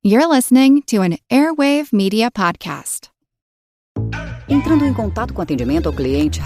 You're listening to an Airwave Media Podcast. Entrando em contato com atendimento ao cliente.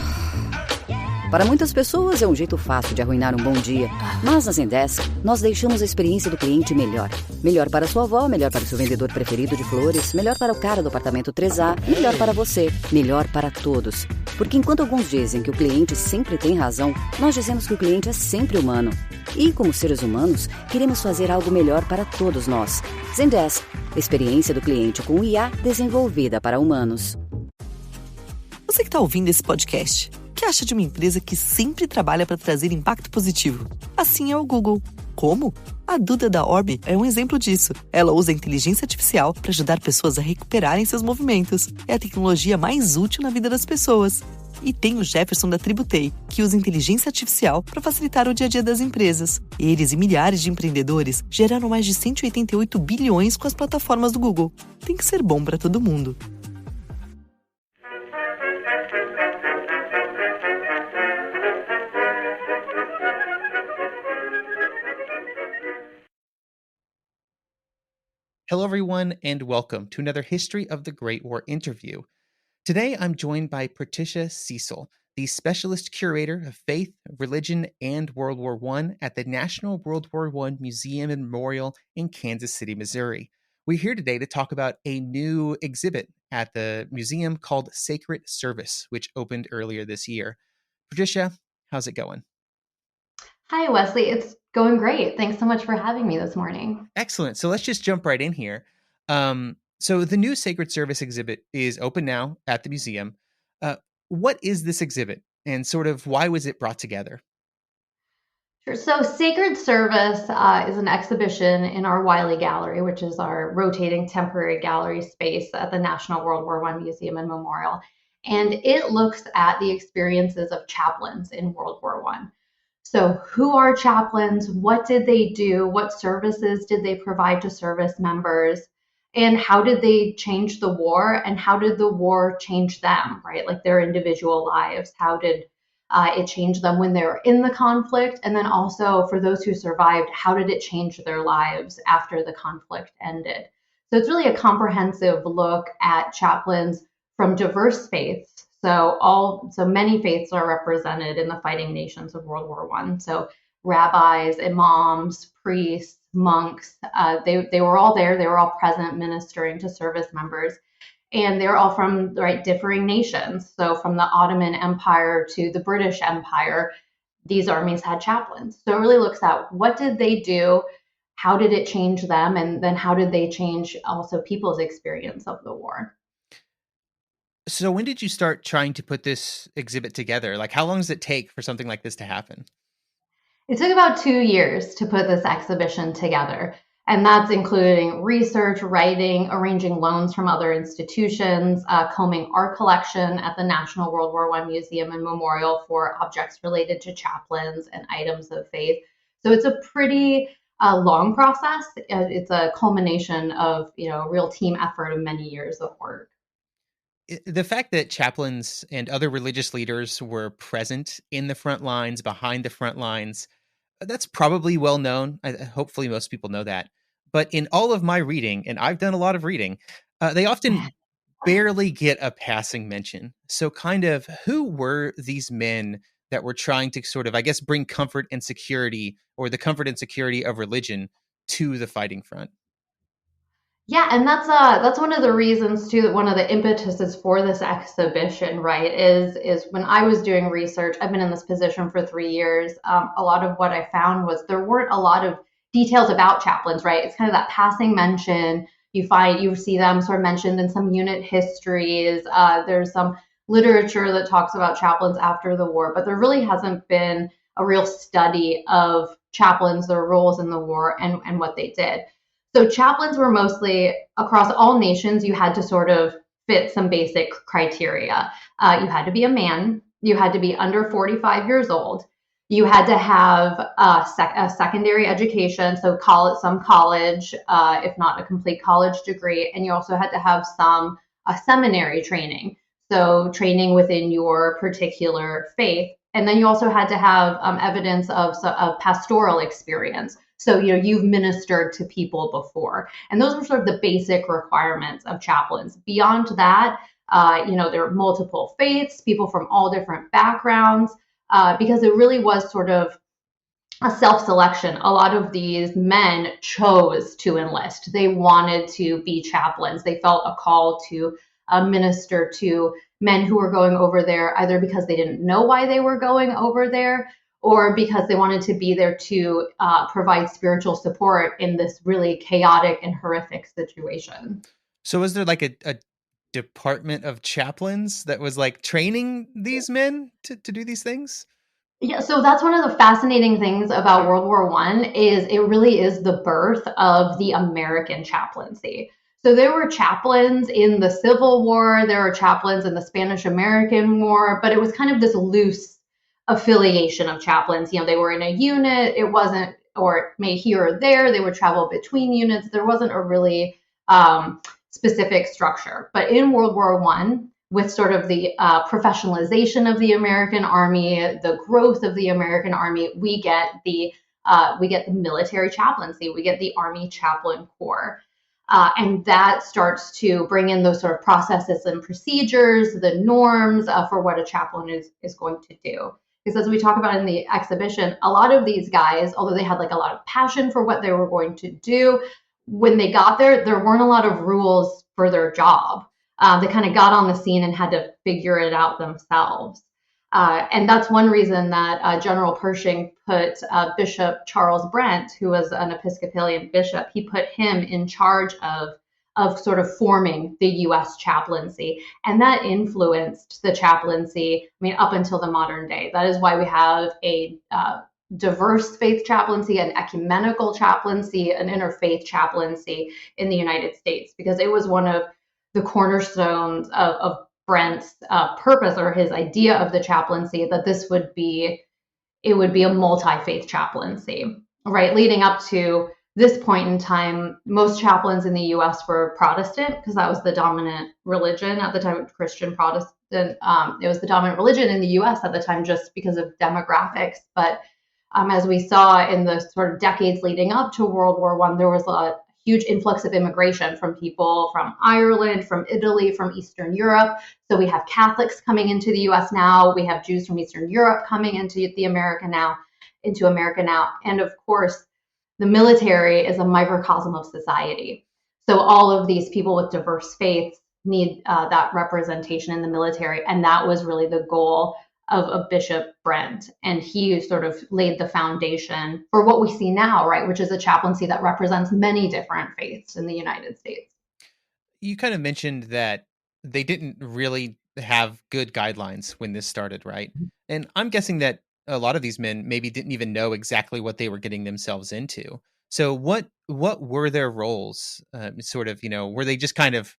Para muitas pessoas é um jeito fácil de arruinar um bom dia. Mas na Zendesk, nós deixamos a experiência do cliente melhor. Melhor para sua avó, melhor para o seu vendedor preferido de flores, melhor para o cara do apartamento 3A, melhor para você, melhor para todos. Porque enquanto alguns dizem que o cliente sempre tem razão, nós dizemos que o cliente é sempre humano. E, como seres humanos, queremos fazer algo melhor para todos nós. Zendesk, experiência do cliente com IA desenvolvida para humanos. Você que está ouvindo esse podcast, o que acha de uma empresa que sempre trabalha para trazer impacto positivo? Assim é o Google. Como? A Duda da Orbi é um exemplo disso. Ela usa a inteligência artificial para ajudar pessoas a recuperarem seus movimentos. É a tecnologia mais útil na vida das pessoas. E tem o Jefferson da Tributei, que usa inteligência artificial para facilitar o dia a dia das empresas. Eles e milhares de empreendedores geraram mais de 188 bilhões com as plataformas do Google. Tem que ser bom para todo mundo. Hello, everyone, and welcome to another History of the Great War interview. Today, I'm joined by Patricia Cecil, the Specialist Curator of Faith, Religion, and World War I at the National World War I Museum and Memorial in Kansas City, Missouri. We're here today to talk about a new exhibit at the museum called Sacred Service, which opened earlier this year. Patricia, how's it going? Hi, Wesley. It's going great. Thanks so much for having me this morning. Excellent. So let's just jump right in here. So the new Sacred Service exhibit is open now at the museum. What is this exhibit and sort of why was it brought together? Sure. So Sacred Service is an exhibition in our Wiley Gallery, which is our rotating temporary gallery space at the National World War I Museum and Memorial. And it looks at the experiences of chaplains in World War I. So who are chaplains? What did they do? What services did they provide to service members? And how did they change the war? And how did the war change them, right? Like their individual lives. How did it change them when they were in the conflict? And then also for those who survived, how did it change their lives after the conflict ended? So it's really a comprehensive look at chaplains from diverse faiths. So many faiths are represented in the fighting nations of World War I. So rabbis, imams, priests, monks, they were all there. They were all present ministering to service members. And they were all from differing nations. So from the Ottoman Empire to the British Empire, these armies had chaplains. So it really looks at what did they do? How did it change them? And then how did they change also people's experience of the war? So when did you start trying to put this exhibit together? Like, how long does it take for something like this to happen? It took about 2 years to put this exhibition together. And that's including research, writing, arranging loans from other institutions, combing our collection at the National World War I Museum and Memorial for objects related to chaplains and items of faith. So it's a pretty long process. It's a culmination of, a real team effort of many years of work. The fact that chaplains and other religious leaders were present in the front lines, behind the front lines, that's probably well known. Hopefully most people know that. But in all of my reading, and I've done a lot of reading, they often barely get a passing mention. So kind of who were these men that were trying to sort of, I guess, bring comfort and security, or the comfort and security of religion to the fighting front? Yeah, and that's one of the reasons too, that one of the impetuses for this exhibition, right, is when I was doing research, I've been in this position for 3 years. A lot of what I found was there weren't a lot of details about chaplains, right? It's kind of that passing mention. You see them sort of mentioned in some unit histories. There's some literature that talks about chaplains after the war, but there really hasn't been a real study of chaplains, their roles in the war, and what they did. So chaplains were mostly across all nations. You had to sort of fit some basic criteria. You had to be a man. You had to be under 45 years old. You had to have a secondary education, so some college, if not a complete college degree. And you also had to have some seminary training, so training within your particular faith. And then you also had to have evidence of pastoral experience. So, you've ministered to people before. And those are sort of the basic requirements of chaplains. Beyond that, there are multiple faiths, people from all different backgrounds, because it really was sort of a self-selection. A lot of these men chose to enlist. They wanted to be chaplains. They felt a call to minister to men who were going over there, either because they didn't know why they were going over there, or because they wanted to be there to provide spiritual support in this really chaotic and horrific situation. So is there like a department of chaplains that was like training these men to do these things? Yeah, so that's one of the fascinating things about World War I is it really is the birth of the American chaplaincy. So there were chaplains in the Civil War, there were chaplains in the Spanish-American War, but it was kind of this loose affiliation of chaplains. They were in a unit, it wasn't, or may here or there, they would travel between units. There wasn't a really specific structure. But in World War I, with sort of the professionalization of the American Army, the growth of the American Army, we get the military chaplaincy, we get the Army Chaplain Corps. And that starts to bring in those sort of processes and procedures, the norms for what a chaplain is going to do. Because as we talk about in the exhibition, a lot of these guys, although they had like a lot of passion for what they were going to do, when they got there weren't a lot of rules for their job. They kind of got on the scene and had to figure it out themselves. And that's one reason that General Pershing put Bishop Charles Brent, who was an Episcopalian bishop, he put him in charge of sort of forming the U.S. chaplaincy. And that influenced the chaplaincy, up until the modern day. That is why we have a diverse faith chaplaincy, an ecumenical chaplaincy, an interfaith chaplaincy in the United States, because it was one of the cornerstones of Brent's purpose, or his idea of the chaplaincy, that it would be a multi-faith chaplaincy, right? Leading up to this point in time, most chaplains in the U.S. were Protestant, because that was the dominant religion at the time, Christian Protestant. It was the dominant religion in the U.S. at the time, just because of demographics. But as we saw in the sort of decades leading up to World War I, there was a huge influx of immigration from people from Ireland, from Italy, from Eastern Europe. So we have Catholics coming into the U.S. now. We have Jews from Eastern Europe coming into America now. And of course, the military is a microcosm of society. So all of these people with diverse faiths need that representation in the military. And that was really the goal of Bishop Brent. And he sort of laid the foundation for what we see now, right, which is a chaplaincy that represents many different faiths in the United States. You kind of mentioned that they didn't really have good guidelines when this started, right? And I'm guessing that a lot of these men maybe didn't even know exactly what they were getting themselves into. So what were their roles? Were they just kind of,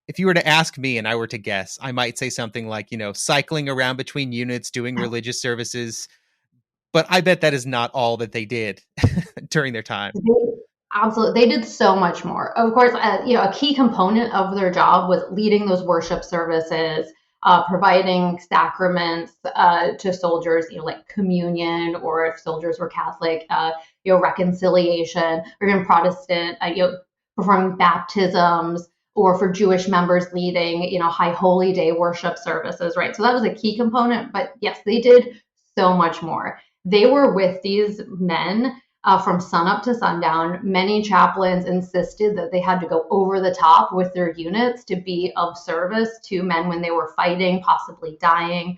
if you were to ask me and I were to guess, I might say something like, cycling around between units, doing religious services. But I bet that is not all that they did during their time. Absolutely. They did so much more. Of course, a key component of their job was leading those worship services, providing sacraments to soldiers, like communion, or if soldiers were Catholic, reconciliation, or even Protestant, performing baptisms, or for Jewish members leading, high holy day worship services, right? So that was a key component. But yes, they did so much more. They were with these men from sunup to sundown. Many chaplains insisted that they had to go over the top with their units to be of service to men when they were fighting, possibly dying.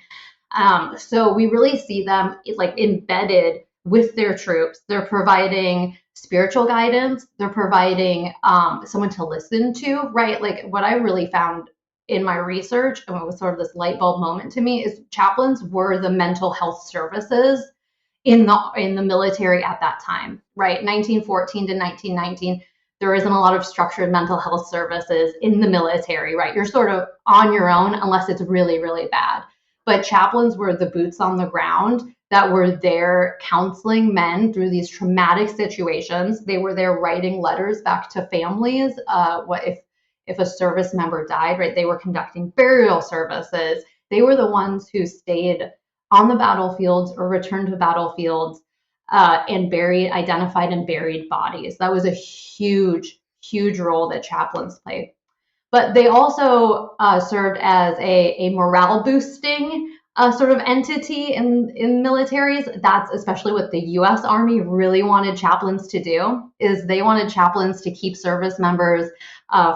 So we really see them like embedded with their troops. They're providing spiritual guidance. They're providing someone to listen to, right? Like what I really found in my research, and what was sort of this light bulb moment to me, is chaplains were the mental health services in the military at that time, right? 1914 to 1919, there isn't a lot of structured mental health services in the military, right? You're sort of on your own unless it's really, really bad. But chaplains were the boots on the ground that were there counseling men through these traumatic situations. They were there writing letters back to families. What if a service member died, right? They were conducting burial services. They were the ones who stayed on the battlefields or returned to battlefields and identified and buried bodies. That was a huge, huge role that chaplains played. But they also served as a morale boosting sort of entity in militaries. That's especially what the U.S. Army really wanted chaplains to do, is they wanted chaplains to keep service members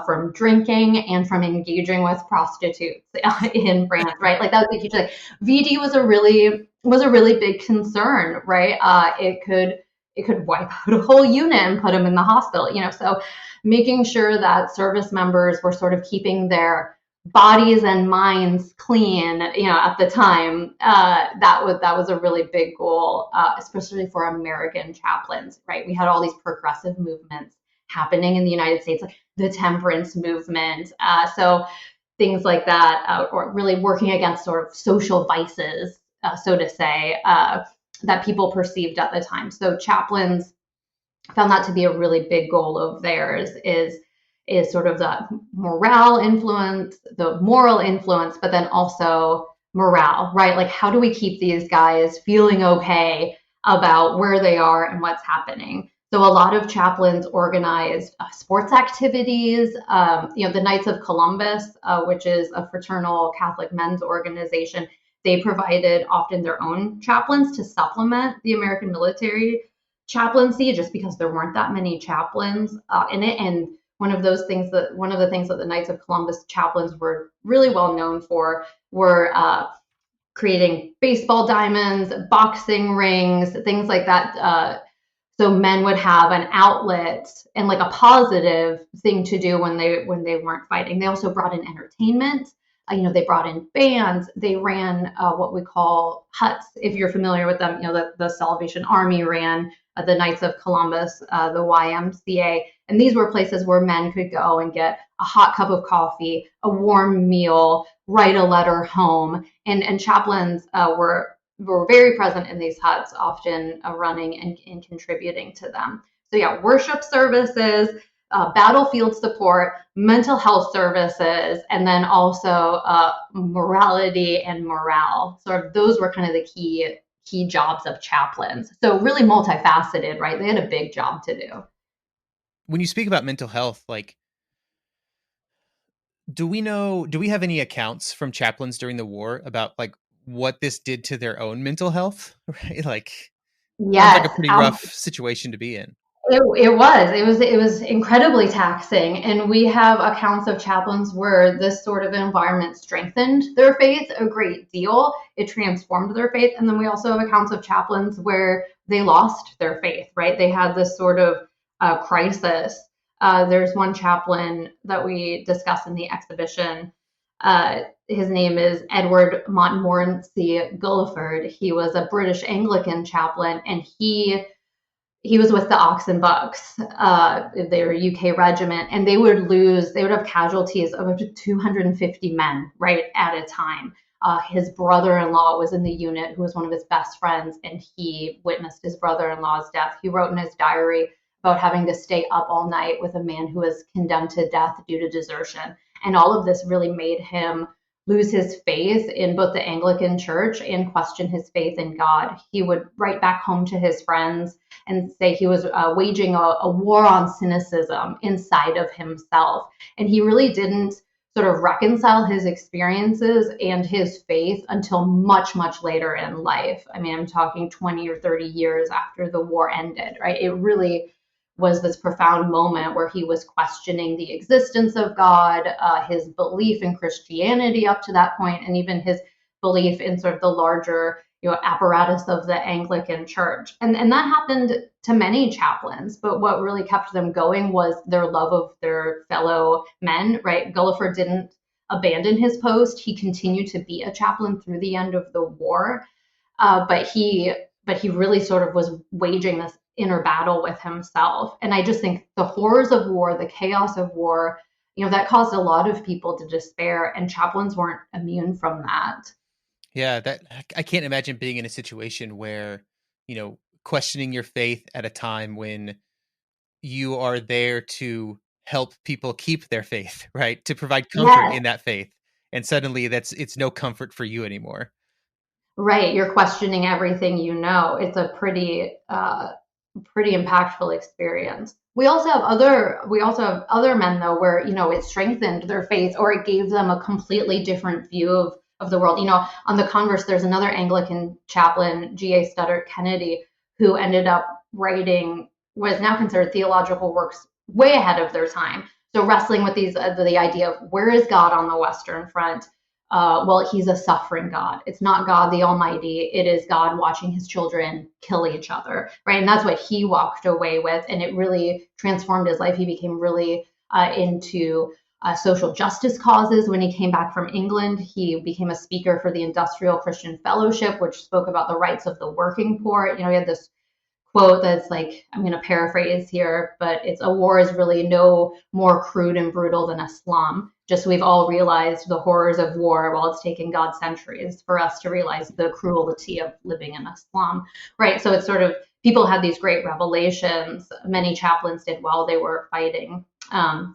from drinking and from engaging with prostitutes in France, right? Like that was a huge thing. VD was a really big concern, right? It could wipe out a whole unit and put them in the hospital, so making sure that service members were sort of keeping their bodies and minds clean, at the time, that was a really big goal, especially for American chaplains, right? We had all these progressive movements happening in the United States, like the temperance movement, so things like that, or really working against sort of social vices, so to say, that people perceived at the time. So chaplains found that to be a really big goal of theirs, is sort of the morale influence, the moral influence, but then also morale, right? Like, how do we keep these guys feeling okay about where they are and what's happening? So a lot of chaplains organized sports activities. The Knights of Columbus, which is a fraternal Catholic men's organization, they provided often their own chaplains to supplement the American military chaplaincy, just because there weren't that many chaplains in it. And one of the things that the Knights of Columbus chaplains were really well known for were creating baseball diamonds, boxing rings, things like that. So men would have an outlet and like a positive thing to do when they weren't fighting. They also brought in entertainment. They brought in bands. They ran what we call huts. If you're familiar with them, the Salvation Army ran the Knights of Columbus, the YMCA. And these were places where men could go and get a hot cup of coffee, a warm meal, write a letter home. And chaplains were very present in these huts, often running and contributing to them. So yeah, worship services, battlefield support, mental health services, and then also morality and morale. Sort of those were kind of the key jobs of chaplains. So really multifaceted, right? They had a big job to do. When you speak about mental health, like, do we have any accounts from chaplains during the war about like what this did to their own mental health? Right? Like, sounds like a Yes, pretty rough situation to be in. It was incredibly taxing, and we have accounts of chaplains where this sort of environment strengthened their faith a great deal. It transformed their faith, and then we also have accounts of chaplains where they lost their faith. Right? They had this sort of crisis. There's one chaplain that we discuss in the exhibition. His name is Edward Montmorency Gulliford. He was a British Anglican chaplain, and he was with the Ox and Bucks, their UK regiment, and they would have casualties of up to 250 men, right, at a time. His brother-in-law was in the unit, who was one of his best friends, and he witnessed his brother-in-law's death. He wrote in his diary about having to stay up all night with a man who was condemned to death due to desertion. And all of this really made him lose his faith in both the Anglican Church and question his faith in God. He would write back home to his friends and say he was waging a war on cynicism inside of himself. And he really didn't sort of reconcile his experiences and his faith until much, much later in life. I mean, I'm talking 20 or 30 years after the war ended, right? It really was this profound moment where he was questioning the existence of God, his belief in Christianity up to that point, and even his belief in sort of the larger, apparatus of the Anglican Church. And that happened to many chaplains, but what really kept them going was their love of their fellow men, right? Gulliford didn't abandon his post. He continued to be a chaplain through the end of the war, but he really sort of was waging this inner battle with himself. And I just think the horrors of war, the chaos of war, that caused a lot of people to despair, and chaplains weren't immune from that. Yeah, that I can't imagine being in a situation where, questioning your faith at a time when you are there to help people keep their faith, right? To provide comfort in that faith. And suddenly it's no comfort for you anymore. Right. You're questioning everything you know. It's a pretty impactful experience. We also have other men though where, it strengthened their faith or it gave them a completely different view of the world. On the converse, there's another Anglican chaplain, G.A. Studdert Kennedy, who ended up writing what is now considered theological works way ahead of their time. So wrestling with the idea of where is God on the Western Front? Well, he's a suffering God. It's not God the Almighty. It is God watching his children kill each other, right? And that's what he walked away with, and it really transformed his life. He became really into social justice causes. When he came back from England, he became a speaker for the Industrial Christian Fellowship, which spoke about the rights of the working poor. He had this quote that's like, I'm going to paraphrase here, but it's a war is really no more crude and brutal than a slum. Just we've all realized the horrors of war while it's taken God centuries for us to realize the cruelty of living in a slum, right? So it's sort of people had these great revelations. Many chaplains did while they were fighting.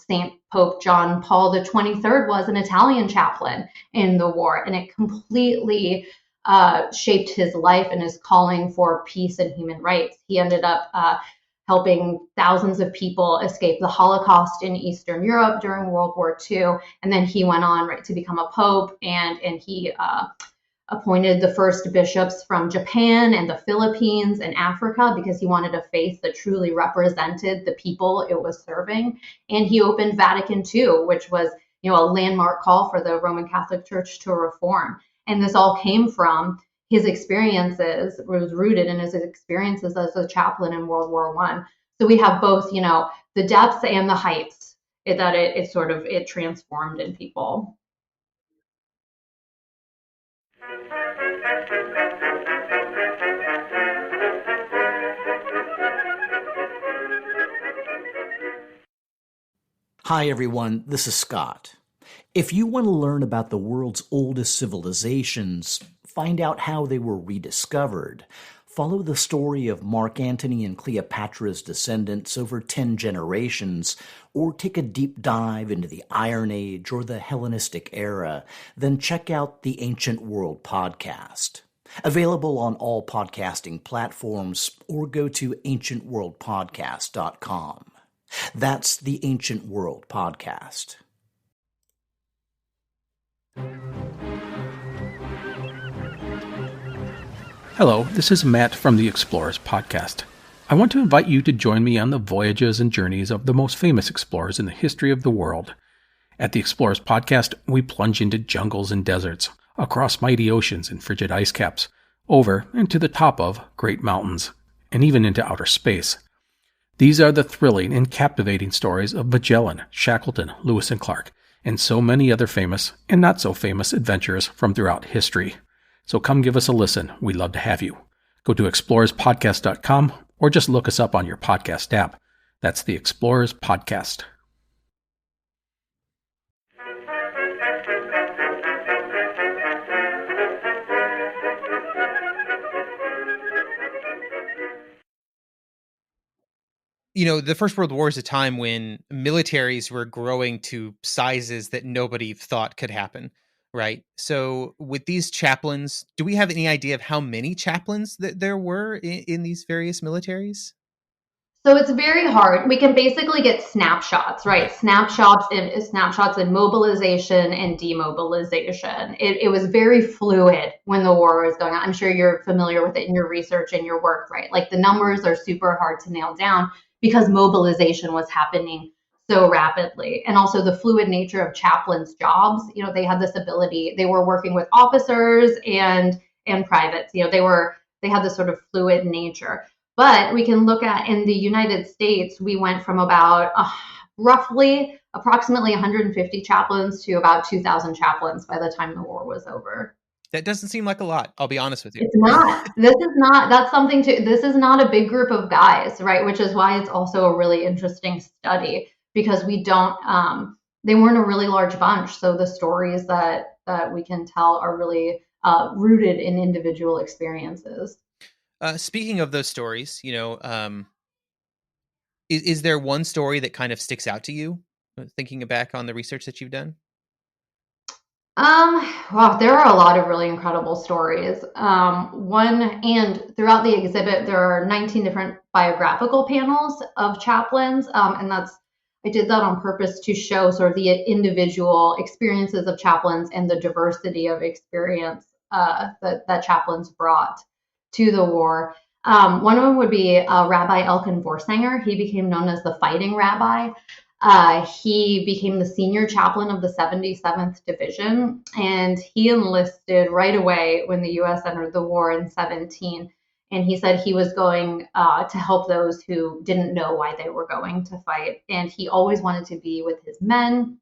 Saint Pope John Paul the 23rd was an Italian chaplain in the war, and it completely shaped his life and his calling for peace and human rights. He ended up helping thousands of people escape the Holocaust in Eastern Europe during World War II. And then he went on to become a pope, and he appointed the first bishops from Japan and the Philippines and Africa because he wanted a faith that truly represented the people it was serving. And he opened Vatican II, which was, a landmark call for the Roman Catholic Church to reform. And this all came from his experiences, was rooted in his experiences as a chaplain in World War I. So we have both, the depths and the heights that it transformed in people. Hi, everyone. This is Scott. If you want to learn about the world's oldest civilizations, find out how they were rediscovered, follow the story of Mark Antony and Cleopatra's descendants over 10 generations, or take a deep dive into the Iron Age or the Hellenistic era, then check out the Ancient World podcast. Available on all podcasting platforms, or go to ancientworldpodcast.com. That's the Ancient World podcast. Hello, this is Matt from the Explorers Podcast. I want to invite you to join me on the voyages and journeys of the most famous explorers in the history of the world. At the Explorers Podcast, we plunge into jungles and deserts, across mighty oceans and frigid ice caps, over and to the top of great mountains, and even into outer space. These are the thrilling and captivating stories of Magellan, Shackleton, Lewis and Clark, and so many other famous and not so famous adventurers from throughout history. So come give us a listen. We'd love to have you. Go to explorerspodcast.com or just look us up on your podcast app. That's the Explorers Podcast. The First World War is a time when militaries were growing to sizes that nobody thought could happen, right? So with these chaplains, do we have any idea of how many chaplains that there were in these various militaries? So it's very hard. We can basically get snapshots, right? Okay. Snapshots in mobilization and demobilization. It was very fluid when the war was going on. I'm sure you're familiar with it in your research and your work, right? Like the numbers are super hard to nail down because mobilization was happening so rapidly. And also the fluid nature of chaplains' jobs. They had this ability. They were working with officers and privates. They had this sort of fluid nature. But we can look at in the United States, we went from about approximately 150 chaplains to about 2,000 chaplains by the time the war was over. That doesn't seem like a lot. I'll be honest with you. It's not. This is not a big group of guys, right? Which is why it's also a really interesting study because they weren't a really large bunch. So the stories that we can tell are really rooted in individual experiences. Speaking of those stories, is there one story that kind of sticks out to you, thinking back on the research that you've done? Wow, there are a lot of really incredible stories. And throughout the exhibit, there are 19 different biographical panels of chaplains, and I did that on purpose to show sort of the individual experiences of chaplains and the diversity of experience that chaplains brought to the war. One of them would be Rabbi Elkin Vorsanger. He became known as the Fighting Rabbi. He became the senior chaplain of the 77th Division, and he enlisted right away when the U.S. entered the war in 17. And he said he was going to help those who didn't know why they were going to fight. And he always wanted to be with his men.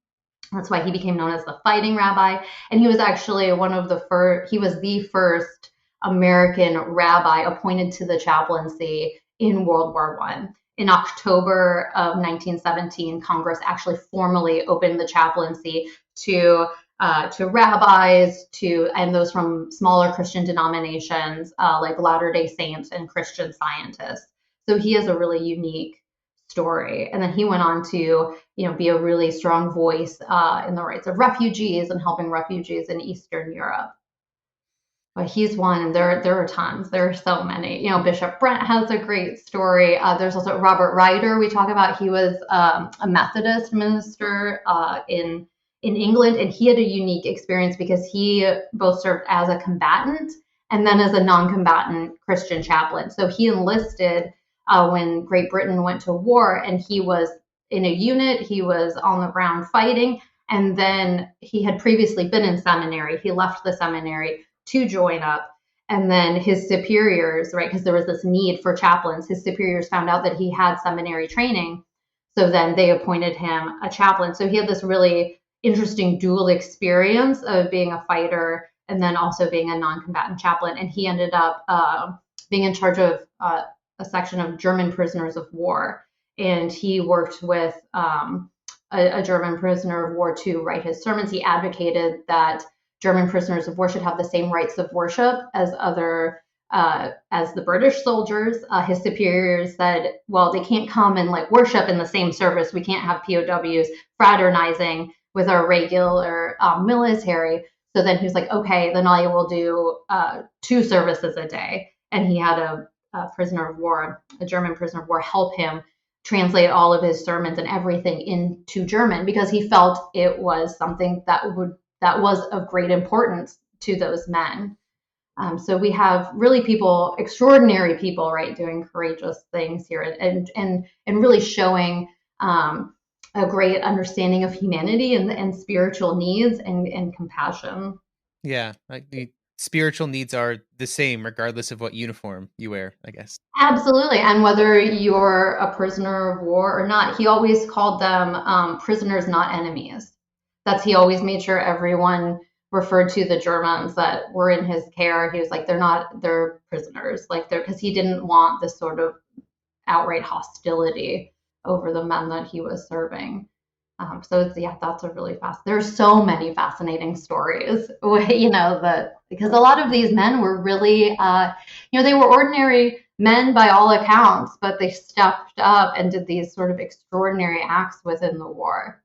That's why he became known as the Fighting Rabbi. And he was actually he was the first American rabbi appointed to the chaplaincy in World War I. In October of 1917, Congress actually formally opened the chaplaincy to rabbis, and those from smaller Christian denominations like Latter-day Saints and Christian Scientists. So he has a really unique story. And then he went on to, be a really strong voice in the rights of refugees and helping refugees in Eastern Europe. But he's one, and there are tons. There are so many. Bishop Brent has a great story. There's also Robert Ryder. We talk about he was a Methodist minister in England, and he had a unique experience because he both served as a combatant and then as a non-combatant Christian chaplain. So he enlisted when Great Britain went to war, and he was in a unit. He was on the ground fighting, and then he had previously been in seminary. He left the seminary to join up. And then his superiors, right, because there was this need for chaplains, his superiors found out that he had seminary training. So then they appointed him a chaplain. So he had this really interesting dual experience of being a fighter and then also being a non-combatant chaplain. And he ended up being in charge of a section of German prisoners of war. And he worked with a German prisoner of war to write his sermons. He advocated that German prisoners of war should have the same rights of worship as the British soldiers. His superiors said, well, they can't come and worship in the same service. We can't have POWs fraternizing with our regular military. So then he was like, okay, then I will do 2 services a day. And he had a prisoner of war, a German prisoner of war, help him translate all of his sermons and everything into German because he felt it was something that was of great importance to those men. So we have really extraordinary people, right, doing courageous things here and really showing a great understanding of humanity and spiritual needs and compassion. Yeah, the spiritual needs are the same regardless of what uniform you wear, I guess. Absolutely. And whether you're a prisoner of war or not, he always called them prisoners, not enemies. He always made sure everyone referred to the Germans that were in his care. He was like, they're prisoners, because he didn't want this sort of outright hostility over the men that he was serving. That's a really there's so many fascinating stories, because a lot of these men were really, they were ordinary men by all accounts, but they stepped up and did these sort of extraordinary acts within the war.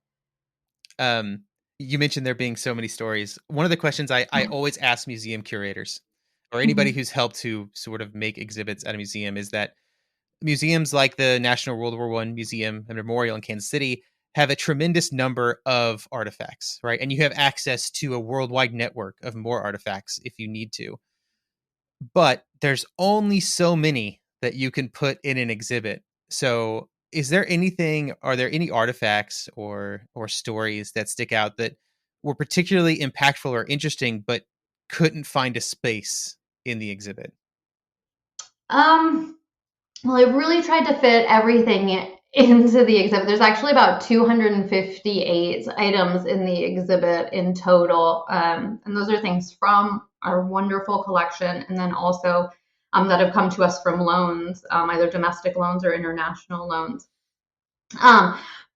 You mentioned there being so many stories. One of the questions I always ask museum curators or anybody who's helped to sort of make exhibits at a museum is that museums like the National World War I Museum and Memorial in Kansas City have a tremendous number of artifacts, right? And you have access to a worldwide network of more artifacts if you need to. But there's only so many that you can put in an exhibit. So are there any artifacts or stories that stick out that were particularly impactful or interesting, but couldn't find a space in the exhibit? Well, I really tried to fit everything into the exhibit. There's actually about 258 items in the exhibit in total. And those are things from our wonderful collection and then also that have come to us from loans, either domestic loans or international loans.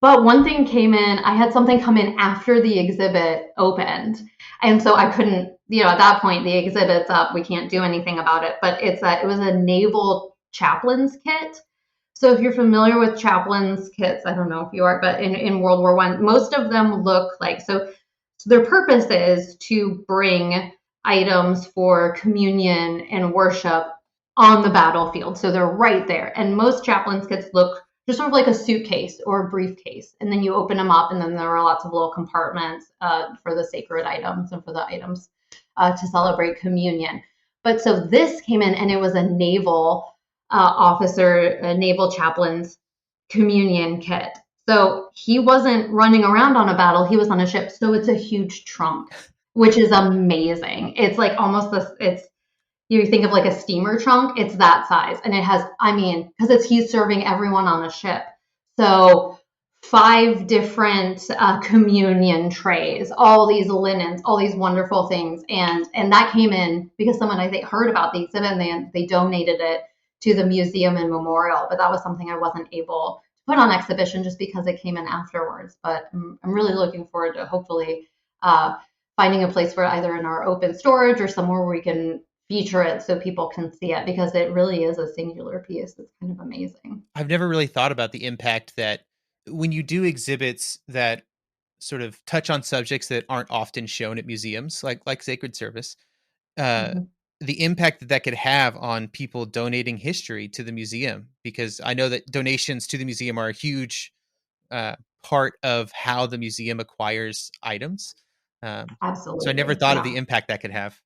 But one thing came in, I had something come in after the exhibit opened. And so I couldn't, at that point, the exhibit's up, we can't do anything about it. But it was a naval chaplain's kit. So if you're familiar with chaplain's kits, I don't know if you are, but in World War I, most of them look like, so So their purpose is to bring items for communion and worship on the battlefield. So they're right there. And most chaplains kits look just sort of like a suitcase or a briefcase. And then you open them up, and then there are lots of little compartments for the sacred items and for the items to celebrate communion. But so this came in, and it was a naval officer, a naval chaplain's communion kit. So he wasn't running around on a battle, he was on a ship. So it's a huge trunk, which is amazing. It's like almost you think of like a steamer trunk, it's that size. And it has, because he's serving everyone on a ship. So 5 different communion trays, all these linens, all these wonderful things. And that came in because someone, I think, heard about the exhibit, and they donated it to the museum and memorial. But that was something I wasn't able to put on exhibition just because it came in afterwards. But I'm really looking forward to hopefully finding a place for either in our open storage or somewhere where we can feature it so people can see it, because it really is a singular piece. It's kind of amazing. I've never really thought about the impact that when you do exhibits that sort of touch on subjects that aren't often shown at museums, like Sacred Service, the impact that could have on people donating history to the museum, because I know that donations to the museum are a huge part of how the museum acquires items. Absolutely. So I never thought of the impact that could have.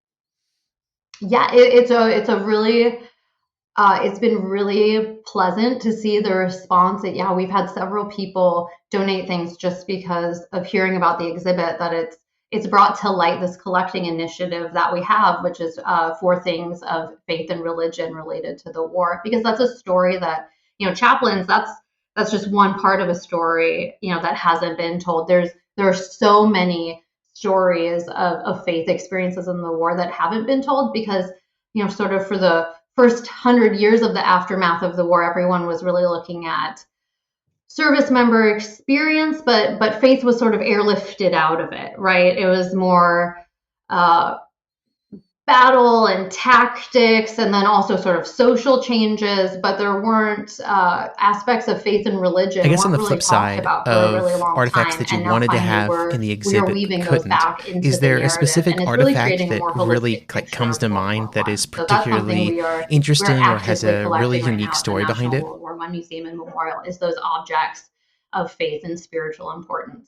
Yeah, it's a really it's been really pleasant to see the response. That we've had several people donate things just because of hearing about the exhibit, that it's brought to light this collecting initiative that we have, which is for things of faith and religion related to the war, because that's a story that, chaplains, that's just one part of a story, that hasn't been told. There are so many stories of faith experiences in the war that haven't been told, because, sort of for the first 100 years of the aftermath of the war, everyone was really looking at service member experience, but faith was sort of airlifted out of it, right? It was more battle and tactics, and then also sort of social changes, but there weren't aspects of faith and religion. I guess on the really flip side of really artifacts that you wanted to have in the exhibit couldn't, is there a specific artifact that really comes to mind that is particularly interesting or has a really unique story behind it? World War I Museum and Memorial is those objects of faith and spiritual importance.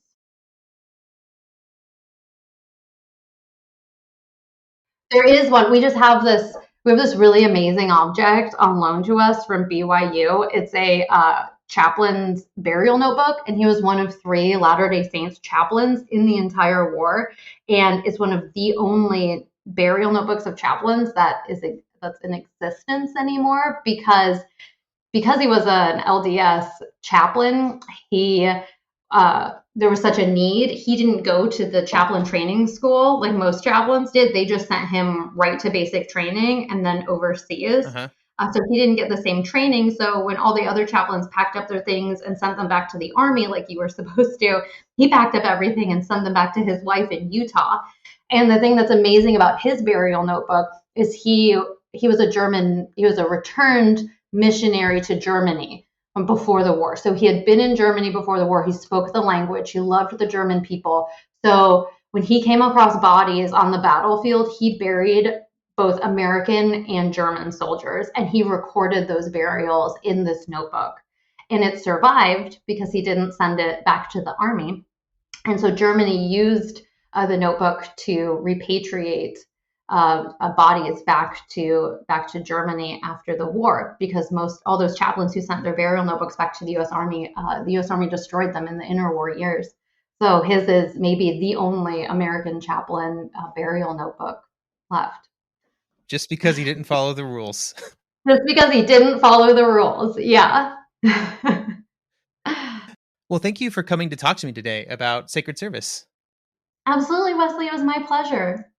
There is one. We have this really amazing object on loan to us from BYU. It's a chaplain's burial notebook, and he was one of 3 Latter-day Saints chaplains in the entire war. And it's one of the only burial notebooks of chaplains that's in existence anymore, because he was an LDS chaplain. There was such a need. He didn't go to the chaplain training school like most chaplains did. They just sent him right to basic training and then overseas. So he didn't get the same training. So when all the other chaplains packed up their things and sent them back to the army like you were supposed to, he packed up everything and sent them back to his wife in Utah. And the thing that's amazing about his burial notebook is he was a returned missionary to Germany before the war. So he had been in Germany before the war. He spoke the language. He loved the German people. So when he came across bodies on the battlefield, he buried both American and German soldiers, and he recorded those burials in this notebook. And it survived because he didn't send it back to the army. And so Germany used the notebook to repatriate bodies back to Germany after the war, because all those chaplains who sent their burial notebooks back to the U.S. Army, destroyed them in the interwar years. So his is maybe the only American chaplain burial notebook left. Just because he didn't follow the rules. Just because he didn't follow the rules, yeah. Well, thank you for coming to talk to me today about Sacred Service. Absolutely, Wesley. It was my pleasure.